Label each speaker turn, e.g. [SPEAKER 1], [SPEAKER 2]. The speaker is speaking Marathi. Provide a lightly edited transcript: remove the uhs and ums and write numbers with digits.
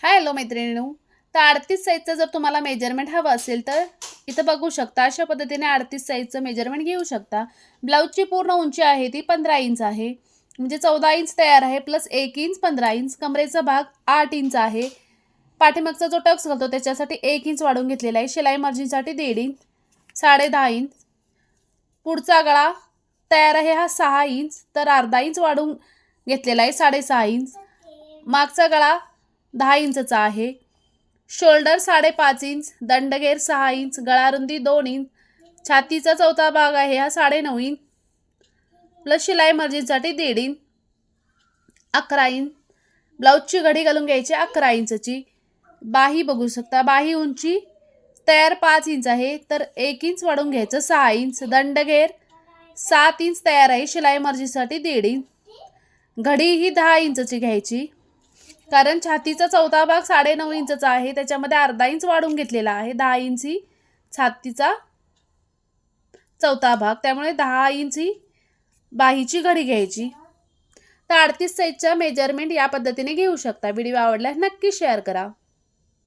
[SPEAKER 1] हॅलो मैत्रिणींनो, तर 38 साईजचं जर तुम्हाला मेजरमेंट हवं असेल तर इथं बघू शकता. अशा पद्धतीने 38 साईजचं मेजरमेंट घेऊ शकता. ब्लाऊजची पूर्ण उंची आहे ती 15 इंच आहे. म्हणजे 14 इंच तयार आहे प्लस 1 इंच 15 इंच. कमरेचा भाग 8 इंच आहे. पाठीमागचा जो टक्स घालतो त्याच्यासाठी 1 इंच वाढवून घेतलेला आहे. शिलाई मार्जिनसाठी 1.5 इंच, 10.5 इंच. पुढचा गळा तयार आहे हा 6 इंच, तर अर्धा इंच वाढवून घेतलेला आहे 6.5 इंच. मागचा गळा 10 इंचचा आहे. शोल्डर 5.5 इंच, दंडगेर 6 इंच, गळारुंदी 2 इंच. छातीचा चौथा भाग आहे हा 9.5 इंच प्लस शिलाई मार्जिनसाठी 1.5 इंच, 11 इंच. ब्लाऊजची घडी घालून घ्यायची 11 इंचची. बाही बघू शकता. बाही उंची तयार 5 इंच आहे, तर 1 इंच वाढवून घ्यायचं 6 इंच. दंडगेर 7 इंच तयार आहे. शिलाई मार्जिनसाठी 1.5 इंच. घडी ही 10 इंचची घ्यायची, कारण छातीचा चौथा भाग 9.5 इंचचा आहे, त्याच्यामध्ये अर्धा इंच वाढवून घेतलेला आहे. 10 इंच ही छातीचा चौथा भाग, त्यामुळे 10 इंच ही बाहीची घडी घ्यायची. तर 38 साईजचा मेजरमेंट या पद्धतीने घेऊ शकता. व्हिडिओ आवडल्यास नक्की शेअर करा.